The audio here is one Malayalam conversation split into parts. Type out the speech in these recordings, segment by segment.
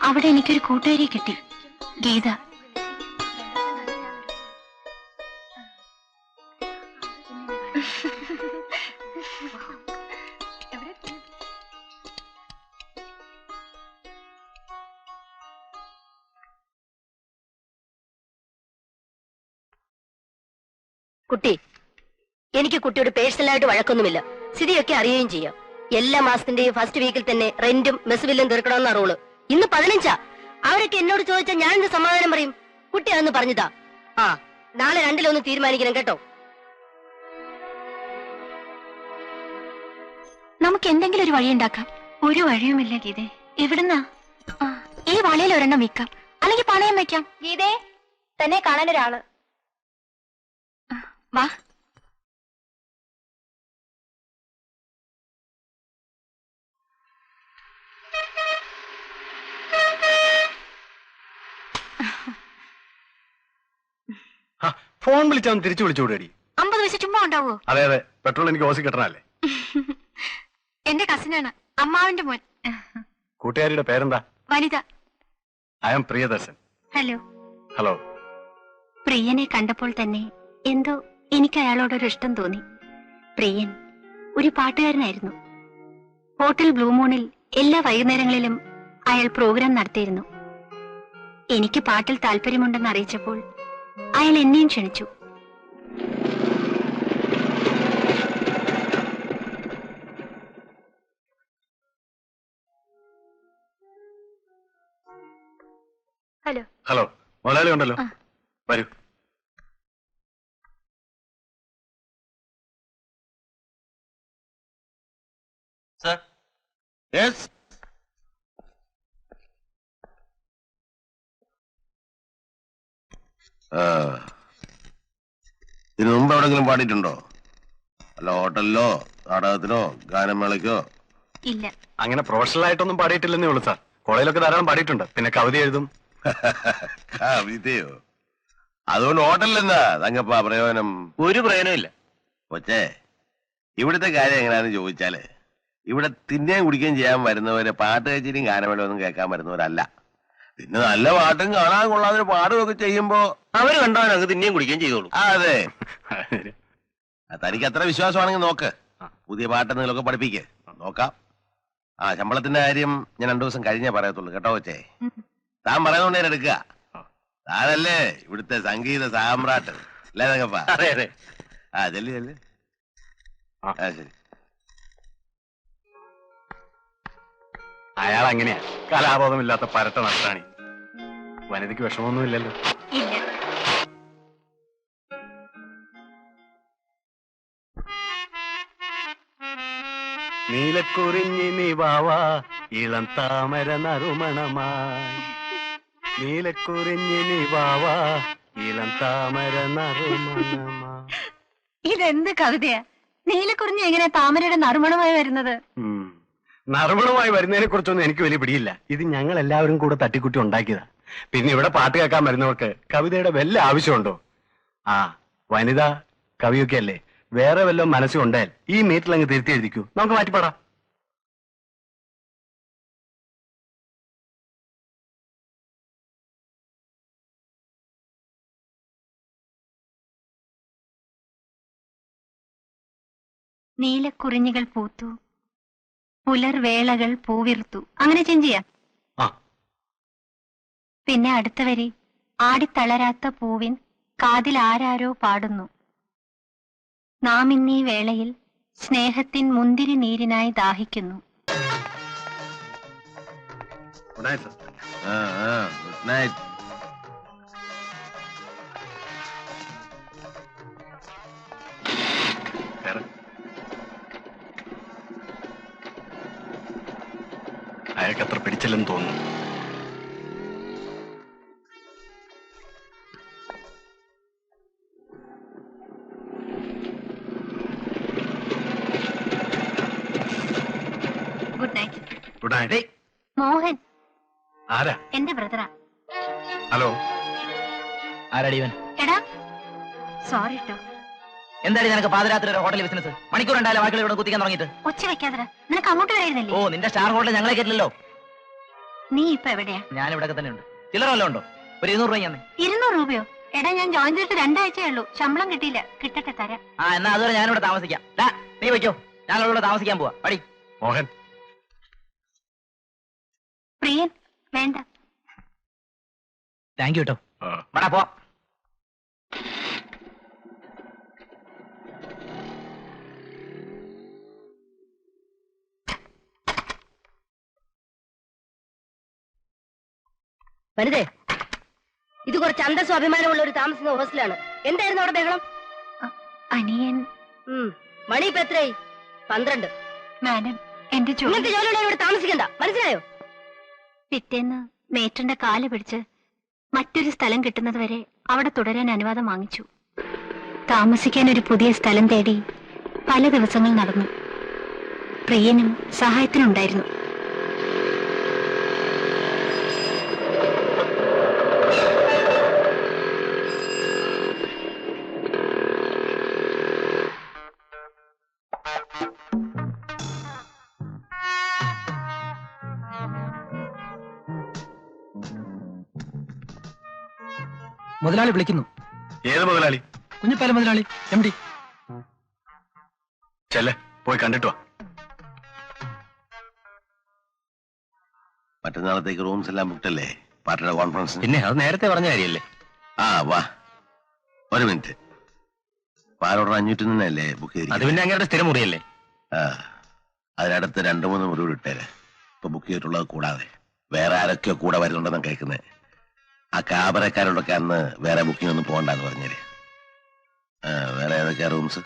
അവിടെ എനിക്കൊരു കൂട്ടുകാരിയെ കിട്ടി, ഗീത. കുട്ടി, എനിക്ക് കുട്ടിയോട് പേഴ്സണലായിട്ട് വഴക്കൊന്നുമില്ല. സ്ഥിതിയൊക്കെ അറിയുകയും ചെയ്യാം. എല്ലാ മാസത്തിന്റെയും ഫസ്റ്റ് വീക്കിൽ തന്നെ റെന്റും മെസ് ബില്ലും തീർക്കണമെന്ന റൂള്. ഇന്ന് 15. അവരൊക്കെ എന്നോട് ചോദിച്ചാൽ ഞാൻ എന്ത് സമാധാനം പറയും? കുട്ടി അതൊന്ന് പറഞ്ഞതാ. ആ, നാളെ 2-ൽ തീരുമാനിക്കണം കേട്ടോ. നമുക്ക് എന്തെങ്കിലും ഒരു വഴിയുണ്ടാക്കാം. ഒരു വഴിയുമില്ല ഗീതേ. എവിടുന്നാ? ഈ വളയിൽ ഒരെണ്ണം വിൽക്കാം, അല്ലെങ്കിൽ പണയം വെക്കാം. ഗീതേ, തന്നെ കാണാനൊരാള്. വാ. ഫോൺ വിളിച്ചാൽ തിരിച്ചു വിളിച്ചുകൂടി. 50 പൈസ ചുമ്മാ ഉണ്ടാവോ? അതെ അതെ, പെട്രോൾ എനിക്ക് ഓസി കിട്ടണല്ലേ. എന്റെ കസിനാണ്, അമ്മാവന്റെ മോൻ. കൂട്ടുകാരിയുടെ പേരെന്താ? വനിത. I am Priyadarshan. Hello. Hello. പ്രിയനെ കണ്ടപ്പോൾ തന്നെ എന്തോ എനിക്ക് അയാളോടൊരു ഇഷ്ടം തോന്നി. പ്രിയൻ ഒരു പാട്ടുകാരനായിരുന്നു. ഹോട്ടൽ ബ്ലൂ മൂണിൽ എല്ലാ വൈകുന്നേരങ്ങളിലും അയാൾ പ്രോഗ്രാം നടത്തിയിരുന്നു. എനിക്ക് പാട്ടിൽ താല്പര്യമുണ്ടെന്ന് അറിയിച്ചപ്പോൾ അയാൾ എന്നെയും ക്ഷണിച്ചു. ഹലോ. ഹലോ, മുതലാളി ഉണ്ടല്ലോ, വരൂ. സർ. യെസ്. ഇതിനു മുമ്പ് എവിടെങ്കിലും പാടിയിട്ടുണ്ടോ? അല്ല ഹോട്ടലിലോ നാടകത്തിനോ ഗാനമേളയ്ക്കോ? ഇല്ല. അങ്ങനെ പ്രൊഫഷണൽ ആയിട്ടൊന്നും പാടിയിട്ടില്ലെന്നേ ഉള്ളൂ സാർ. കോളേജിലൊക്കെ ധാരാളം പാടിയിട്ടുണ്ട്. പിന്നെ കവിത എഴുതും. കവിതയോ? അതുകൊണ്ട് ഹോട്ടലിലെന്താ തങ്കപ്പ പ്രയോജനം? ഒരു പ്രയോജനമില്ല. കൊച്ചേ, ഇവിടുത്തെ കാര്യം എങ്ങനെയാന്ന് ചോദിച്ചാല്, ഇവിടെ തിന്നുകയും കുടിക്കുകയും ചെയ്യാൻ വരുന്നവര് പാട്ട് കച്ചേരിയും ഗാനമേളയും ഒന്നും കേൾക്കാൻ വരുന്നവരല്ല. പിന്നെ നല്ല പാട്ടും കാണാൻ കൊള്ളാതെ പാടുകയൊക്കെ ചെയ്യുമ്പോ അവര് കണ്ടവനങ്ങ് തിന്നുകയും കുടിക്കുകയും ചെയ്തോളൂ. അതെ, തനിക്ക് അത്ര വിശ്വാസമാണെങ്കിൽ നോക്ക്, പുതിയ പാട്ടെന്തെങ്കിലുമൊക്കെ പഠിപ്പിക്ക്, നോക്കാം. ശമ്പളത്തിന്റെ കാര്യം ഞാൻ 2 ദിവസം കഴിഞ്ഞേ പറയത്തുള്ളൂ കേട്ടോ കൊച്ചേ. താൻ പറയുന്നോണ്ട് ഞാൻ എടുക്കുക. താനല്ലേ ഇവിടുത്തെ സംഗീത സാമ്രാട്ട് അല്ലേ തങ്കപ്പ? അതെ അതെ. ചെല്ലു ചെല്ലു. ശരി. അയാൾ അങ്ങനെയാ, കലാബോധമില്ലാത്ത പരട്ട നഷ്ടാണി. വനിതയ്ക്ക് വിഷമമൊന്നുമില്ലല്ലോ? ഇല്ല. നീലക്കുറിഞ്ഞി നിവാവാ ഇളം താമര നറുമണമായി. നീലക്കുറിഞ്ഞി നിവാവാ ഇളം താമര നറുമണമായി. ഇതെന്ത് കവിതയാ? നീലക്കുറിഞ്ഞി എങ്ങനെ താമരയുടെ നറുമണമായി വരുന്നത്? നറുമണമായി വരുന്നതിനെ കുറിച്ചൊന്നും എനിക്ക് വലിയ പിടിയില്ല. ഇത് ഞങ്ങൾ എല്ലാവരും കൂടെ തട്ടിക്കുട്ടി ഉണ്ടാക്കിയതാ. പിന്നെ ഇവിടെ പാട്ട് കേൾക്കാൻ വരുന്നവർക്ക് കവിതയുടെ വല്ല ആവശ്യമുണ്ടോ? വനിത കവിയൊക്കെ അല്ലേ, വേറെ വല്ലതും മനസ്സുണ്ടായാൽ ഈ മീറ്റിൽ അങ്ങ് തിരുത്തി എഴുതിക്കൂ, നമുക്ക് മാറ്റിപ്പാടാം. നീലക്കുറിഞ്ഞികൾ പൂത്തു, പുലർവേളകൾ പൂവിർത്തു, അങ്ങനെ ചേഞ്ച് ചെയ്യാം. പിന്നെ അടുത്ത വരി, ആടിത്തളരാത്ത പൂവിൻ കാതിൽ ആരാരോ പാടുന്നു, നാം ഇന്നീ വേളയിൽ സ്നേഹത്തിൻ മുന്തിരി നീരിനായി ദാഹിക്കുന്നു. Good night. അയാൾക്ക് അത്ര പിടിച്ചില്ലെന്ന് തോന്നുന്നു. Good night. Good night. Mohan. ആരാ? എന്റെ ബ്രദറാ. ഹലോ. ആരാടിവൻ? എടാ സോറി ട്ടോ. എന്തായാലും നിനക്ക് പാതിരാത്രി ഒരു ഹോട്ടൽ ബിസിനസ്? മണിക്കൂർ ഉണ്ടായാലും വാക്കുകൾ ഇവിടെ കുത്തിക്കാൻ തുടങ്ങിയിട്ട് ഒച്ച വെക്കാതെ നിനക്ക് അങ്ങോട്ട് വരായിരുന്നില്ലേ? ഓ, നിന്റെ സ്റ്റാർ ഹോട്ടൽ ഞങ്ങളെ കേട്ടില്ലല്ലോ. നീ ഇപ്പൊ എവിടെയാ? ഞാൻ ഇവിടെ തന്നെ ഉണ്ട്. ചില്ലറ വല്ലതും ഉണ്ടോ? ഒരു 200 രൂപ ഞാൻ. 200 രൂപയോ? എടാ, ഞാൻ ജോയിൻ ചെയ്തിട്ട് 2 ആഴ്ചയേ ഉള്ളൂ. ശമ്പളം കിട്ടിയില്ല. കിട്ടട്ടെ, തരാം. എന്നാ അതുവരെ ഞാനിവിടെ താമസിക്കാം. നീ വെക്കോ, ഞാൻ ഇവിടെ താമസിക്കാൻ പോവാ. പടി മോഹൻ. പ്രിയൻ, വേണ്ട. താങ്ക് യു കേട്ടോ. വേടാ പോ. വനിതേ, ഇത് കുറച്ച് അന്തസ്സും അഭിമാനമുള്ള ഒരു താമസിക്കുന്ന ഹോസ്റ്റലാണ്. എന്തായിരുന്നു അവിടെ ബഹളം? അനിയൻ. മണി ഇപ്പൊ എത്രയായി? 12. മാഡം, എന്റെ ഇങ്ങനത്തെ ജോലിയുള്ള ഇവിടെ താമസിക്കണ്ട, മനസ്സിലായോ? പിറ്റേന്ന് മേറ്റന്റെ കാല് പിടിച്ച് മറ്റൊരു സ്ഥലം കിട്ടുന്നത് വരെ അവിടെ തുടരാൻ അനുവാദം വാങ്ങിച്ചു. താമസിക്കാൻ ഒരു പുതിയ സ്ഥലം തേടി പല ദിവസങ്ങൾ നടന്നു. പ്രിയനും സഹായത്തിനുണ്ടായിരുന്നു. മുതലാളി വിളിക്കുന്നു. ഏത് മുതലാളി? കുഞ്ഞിപ്പാല മുതലാളി, MD. ചെല്ലെ, പോയി കണ്ടിട്ട് വാ. മറ്റന്നാളത്തേക്ക് റൂംസ് എല്ലാം ബുക്കല്ലേ പാർട്ടിയുടെ കോൺഫറൻസ്? പിന്നെ അത് നേരത്തെ പറഞ്ഞ കാര്യല്ലേ? വാ, ഒരു മിനിറ്റ്. പാലോടർ 500 നിന്നല്ലേ ബുക്ക് ചെയ്ത്? അത് പിന്നെ അങ്ങനെ സ്ഥിരം മുറിയല്ലേ? അതിനടുത്ത് 2-3 മുറി ഇട്ടേര്. ഇപ്പൊ ബുക്ക് ചെയ്തിട്ടുള്ളത് കൂടാതെ വേറെ ആരൊക്കെയോ കൂടെ വരുന്നുണ്ടെന്ന് കേൾക്കുന്നത്. ആ കാബറക്കാരോടൊക്കെ അന്ന് വേറെ ബുക്കിംഗ് ഒന്നും പോകണ്ടെന്ന് പറഞ്ഞേര്. വേറെ ഏതൊക്കെയാ റൂംസ്?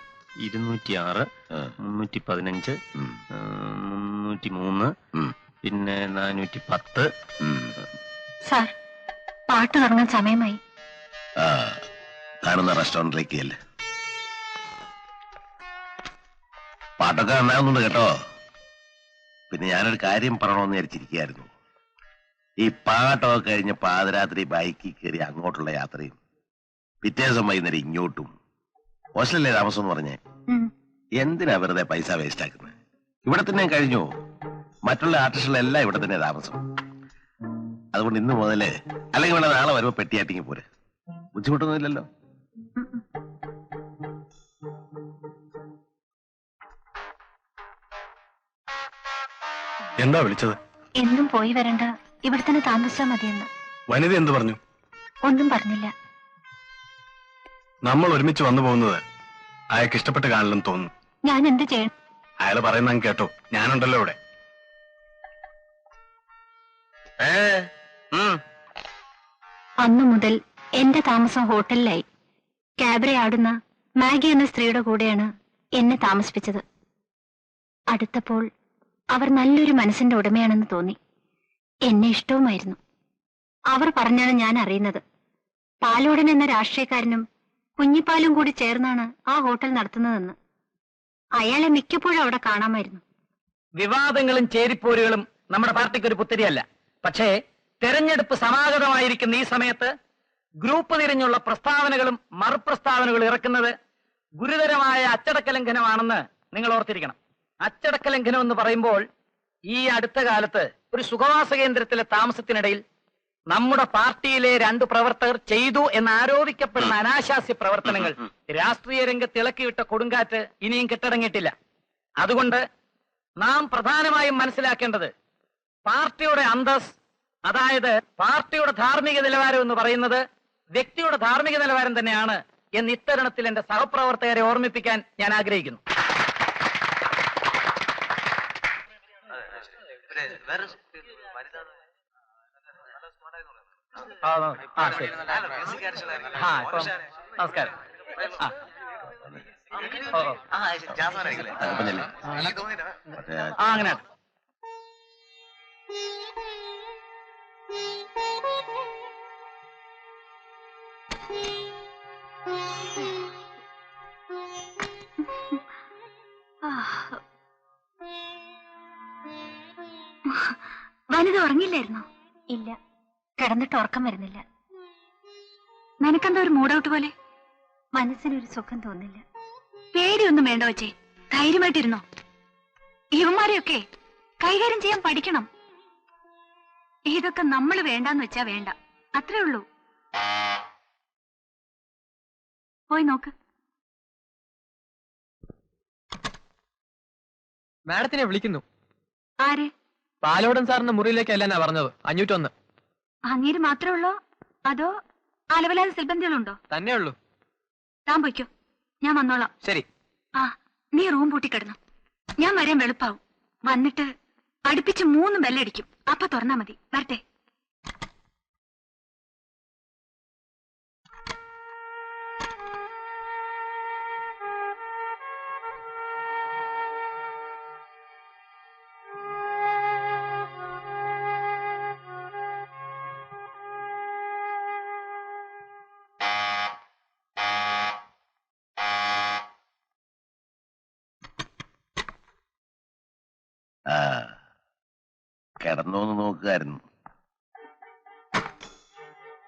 206, 315, 303, പിന്നെ 410. സാർ, പാട്ട് തുടങ്ങാൻ സമയമായി. കാണുന്ന റെസ്റ്റോറന്റിലേക്ക് അല്ലേ? പാട്ടൊക്കെ നന്നാവുന്നുണ്ട് കേട്ടോ. പിന്നെ ഞാനൊരു കാര്യം പറയണമെന്ന് വിചാരിച്ചിരിക്കുകയായിരുന്നു. ഈ പാട്ടൊക്കെ കഴിഞ്ഞ് പാതിരാത്രി ബൈക്കിൽ കയറി അങ്ങോട്ടുള്ള യാത്രയും പിറ്റേ ദിവസം വൈകുന്നേരം ഇങ്ങോട്ടും. ഹോസ്റ്റലല്ലേ താമസം എന്ന് പറഞ്ഞേ? എന്തിനാ വെറുതെ പൈസ വേസ്റ്റ് ആക്കുന്നത്? ഇവിടെ തന്നെ കഴിഞ്ഞു. മറ്റുള്ള ആർട്ടിസ്റ്റുകളെല്ലാം ഇവിടെ തന്നെ താമസം. അതുകൊണ്ട് ഇന്ന് മുതല്, അല്ലെങ്കിൽ വേണ്ട നാളെ വരുമ്പോ പെട്ടിയാട്ടിങ്ങി പോരെ. ബുദ്ധിമുട്ടൊന്നുമില്ലല്ലോ. എന്താ വിളിച്ചത്? എന്നും പോയി വരണ്ട, ഇവിടെ തന്നെ താമസിച്ചാ മതിയെന്ന്. വനിത എന്ത് പറഞ്ഞു? ഒന്നും പറഞ്ഞില്ല. നമ്മൾ ഒരുമിച്ച് വന്നു പോകുന്നത് അയാൾക്ക് ഇഷ്ടപ്പെട്ട് കാണില്ലെന്ന് തോന്നുന്നു. ഞാൻ എന്ത് ചെയ്യണം? അയാൾ പറയുന്ന കേട്ടോ, ഞാനുണ്ടല്ലോ ഇവിടെ. അന്നു മുതൽ എന്റെ താമസം ഹോട്ടലിലായി. ക്യാബറെ ആടുന്ന മാഗി എന്ന സ്ത്രീയുടെ കൂടെയാണ് എന്നെ താമസിപ്പിച്ചത്. അടുത്തപ്പോൾ അവർ നല്ലൊരു മനസ്സിന്റെ ഉടമയാണെന്ന് തോന്നി. എന്നെ ഇഷ്ടവുമായിരുന്നു. അവർ പറഞ്ഞാണ് ഞാൻ അറിയുന്നത്. പാലോടൻ എന്ന രാഷ്ട്രീയക്കാരനും കുഞ്ഞിപ്പാലും കൂടി ചേർന്നാണ് ആ ഹോട്ടൽ നടത്തുന്നതെന്ന്. അയാളെ മിക്കപ്പോഴും അവിടെ കാണാമായിരുന്നു. വിവാദങ്ങളും ചേരിപ്പോരുകളും നമ്മുടെ പാർട്ടിക്ക് ഒരു പുത്തരിയല്ല. പക്ഷേ തെരഞ്ഞെടുപ്പ് സമാഗതമായിരിക്കുന്ന ഈ സമയത്ത് ഗ്രൂപ്പ് തിരിഞ്ഞുള്ള പ്രസ്താവനകളും മറുപ്രസ്താവനകളും ഇറക്കുന്നത് ഗുരുതരമായ അച്ചടക്ക ലംഘനമാണെന്ന് നിങ്ങൾ ഓർത്തിരിക്കണം. അച്ചടക്ക ലംഘനം എന്ന് പറയുമ്പോൾ ഈ അടുത്ത കാലത്ത് ഒരു സുഖവാസ കേന്ദ്രത്തിലെ താമസത്തിനിടയിൽ നമ്മുടെ പാർട്ടിയിലെ 2 പ്രവർത്തകർ ചെയ്തു എന്നാരോപിക്കപ്പെടുന്ന അനാശാസ്യ പ്രവർത്തനങ്ങൾ രാഷ്ട്രീയ രംഗത്ത് ഇളക്കിവിട്ട കൊടുങ്കാറ്റ് ഇനിയും കെട്ടടങ്ങിയിട്ടില്ല. അതുകൊണ്ട് നാം പ്രധാനമായും മനസ്സിലാക്കേണ്ടത് പാർട്ടിയുടെ അന്തസ്, അതായത് പാർട്ടിയുടെ ധാർമ്മിക നിലവാരം എന്ന് പറയുന്നത് വ്യക്തിയുടെ ധാർമ്മിക നിലവാരം തന്നെയാണ് എന്ന് ഇത്തരുണത്തിൽ എന്റെ സഹപ്രവർത്തകരെ ഓർമ്മിപ്പിക്കാൻ ഞാൻ ആഗ്രഹിക്കുന്നു. നമസ്കാരം. അങ്ങനെ വനിത ഉറങ്ങില്ലായിരുന്നോ? ഇല്ല, കിടന്നിട്ട് ഉറക്കം വരുന്നില്ല. നിനക്കെന്താ ഒരു മൂഡൌട്ട് പോലെ? മനസ്സിനൊരു സുഖം തോന്നില്ല. പേടിയൊന്നും വേണ്ട വച്ചേ, ധൈര്യമായിട്ടിരുന്നോ. ഇവന്മാരെയൊക്കെ കൈകാര്യം ചെയ്യാൻ പഠിക്കണം. ഇതൊക്കെ നമ്മൾ വേണ്ടാന്ന് വെച്ചാ വേണ്ട, അത്രേ ഉള്ളൂ. പോയി നോക്ക്. മാഡത്തിനെ വിളിക്കുന്നു. ആര്? പാലോടൻ സാറിന്റെ മുറിയിലേക്ക് അല്ലെന്നാ പറഞ്ഞത്. 501. അങ്ങേര് മാത്രമേ ഉള്ളോ അതോ അലവലാതെ സിൽബന്ധികളുണ്ടോ? തന്നെ ഉള്ളൂ. താൻ പൊയ്ക്കോ, ഞാൻ വന്നോളാം. ശരി. ആ, നീ റൂം പൂട്ടിക്കിടന്നു. ഞാൻ വരാൻ വെളുപ്പാവും. വന്നിട്ട് അടുപ്പിച്ച് 3 ബെല്ലടിക്കും. അപ്പൊ തുറന്നാ മതി. വരട്ടെ. ആ കിടന്നോന്ന് നോക്കുകായിരുന്നു.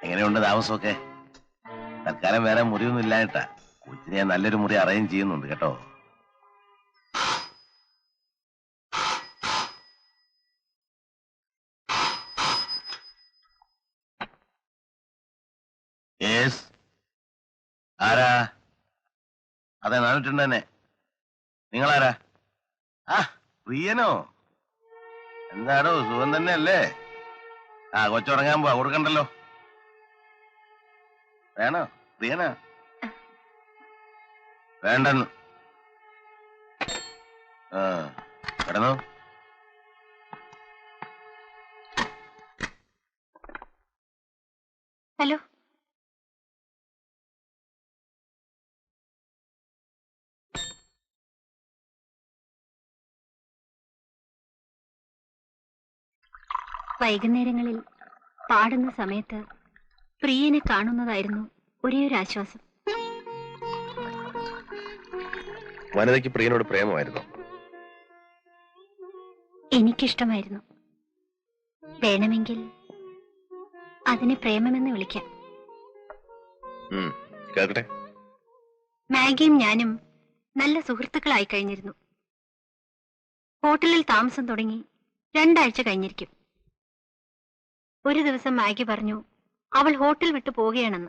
എങ്ങനെയുണ്ട് താമസമൊക്കെ? തൽക്കാലം വേറെ മുറിയൊന്നും ഇല്ലായിട്ടാ. കൊച്ചിനെ ഞാൻ നല്ലൊരു മുറി അറേഞ്ച് ചെയ്യുന്നുണ്ട് കേട്ടോ. യെസ്, ആരാ? അതെ, 402 തന്നെ. നിങ്ങളാരാ? ആ, പ്രിയനോ? എന്താടോ, സുഖം തന്നെ അല്ലേ? ആ, കൊച്ചുറങ്ങാൻ പോവാ, കൊടുക്കണ്ടല്ലോ. വേണോ? പ്രിയനാ? വേണ്ടെന്ന്. ആ, കിടന്നോ. ഹലോ. വൈകുന്നേരങ്ങളിൽ പാടുന്ന സമയത്ത് പ്രിയനെ കാണുന്നതായിരുന്നു ഒരേ ഒരു ആശ്വാസം. വനിതയ്ക്ക് പ്രിയനോട് പ്രേമമായിരുന്നു. എനിക്കിഷ്ടമായിരുന്നു. വേണമെങ്കിൽ അതിനെ പ്രേമമെന്ന് വിളിക്കാം. കേൾക്കട്ടെ. മാഗിയും ഞാനും നല്ല സുഹൃത്തുക്കളായി കഴിഞ്ഞിരുന്നു. ഹോട്ടലിൽ താമസം തുടങ്ങി 2 ആഴ്ച കഴിഞ്ഞിരിക്കും. ഒരു ദിവസം മാഗി പറഞ്ഞു അവൾ ഹോട്ടൽ വിട്ടു പോവുകയാണെന്ന്.